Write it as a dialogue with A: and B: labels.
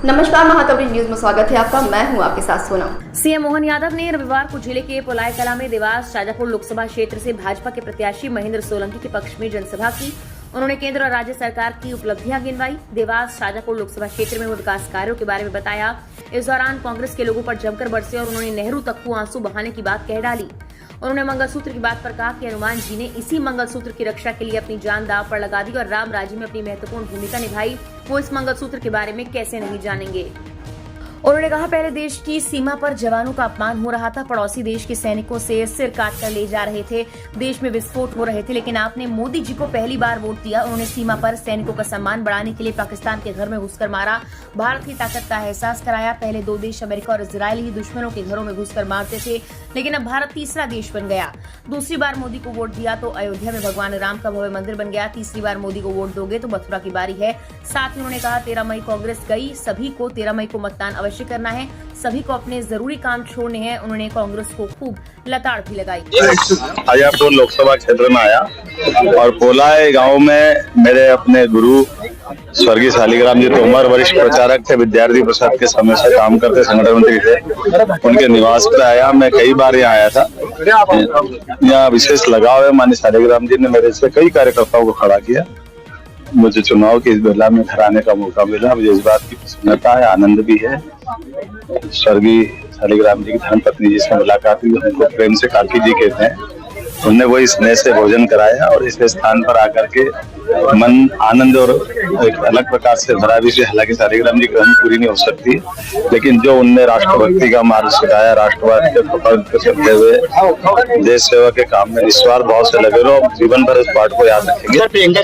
A: नमस्कार, महाकवरी न्यूज में स्वागत है आपका। मैं हूं आपके साथ सोनम।
B: सीएम मोहन यादव ने रविवार को जिले के पोलाई कला में देवास शाजापुर लोकसभा क्षेत्र से भाजपा के प्रत्याशी महेंद्र सोलंकी के पक्ष में जनसभा की। उन्होंने केंद्र और राज्य सरकार की उपलब्धियां गिनवाई। देवास शाजापुर लोकसभा क्षेत्र में हुए विकास कार्यों के बारे में बताया। इस दौरान कांग्रेस के लोगों पर जमकर बरसे और उन्होंने नेहरू तक को आंसू बहाने की बात कह डाली। उन्होंने मंगलसूत्र की बात पर कहा कि हनुमान जी ने इसी मंगलसूत्र की रक्षा के लिए अपनी जान दांव पर लगा दी और राम राज्य में अपनी महत्वपूर्ण भूमिका निभाई। वो इस मंगलसूत्र के बारे में कैसे नहीं जानेंगे। उन्होंने कहा, पहले देश की सीमा पर जवानों का अपमान हो रहा था, पड़ोसी देश के सैनिकों से सिर काट कर ले जा रहे थे, देश में विस्फोट हो रहे थे, लेकिन आपने मोदी जी को पहली बार वोट दिया। उन्होंने सीमा पर सैनिकों का सम्मान बढ़ाने के लिए पाकिस्तान के घर में घुसकर मारा, भारत की ताकत का एहसास कराया। पहले दो देश अमेरिका और इजरायल ही दुश्मनों के घरों में घुसकर मारते थे, लेकिन अब भारत तीसरा देश बन गया। दूसरी बार मोदी को वोट दिया तो अयोध्या में भगवान राम का भव्य मंदिर बन गया। तीसरी बार मोदी को वोट दोगे तो मथुरा की बारी है। साथ ही उन्होंने कहा, 13 मई कांग्रेस गई, सभी को 13 मई को मतदान अवश्य करना है, सभी को अपने जरूरी काम छोड़ने हैं। उन्होंने कांग्रेस को खूब लताड़ भी लगाई।
C: शाजापुर लोकसभा क्षेत्र में आया और पोलाई गांव में मेरे अपने गुरु स्वर्गीय शालिग्राम जी तोमर वरिष्ठ प्रचारक थे, विद्यार्थी परिषद के समय से काम करते संगठन मंत्री थे। उनके निवास पर आया, मैं कई बार यहाँ आया था। यहाँ विशेष लगाव है। माननीय शालिग्राम जी ने मेरे से कई कार्यकर्ताओं को खड़ा किया। मुझे चुनाव की इस बेला में घर आने का मौका मिला। मुझे इस बात की प्रसन्नता है, आनंद भी है। स्वर्गीय शालिग्राम जी की धर्मपत्नी जी से मुलाकात हुई, उनको प्रेम से काकी जी कहते हैं। उन्होंने वही स्नेह से भोजन कराया और इस स्थान पर आकर के मन आनंद और एक अलग प्रकार से भरा भी। हालांकि शालिग्राम जी की कहानी पूरी नहीं हो सकती, लेकिन जो उनने राष्ट्रभक्ति का मार्ग सिखाया, राष्ट्रवाद के प्रकल्प करते हुए देश सेवा के काम में निस्वार्थ भाव से लगे रहो, जीवन भर इस पाठ को याद रखेंगे।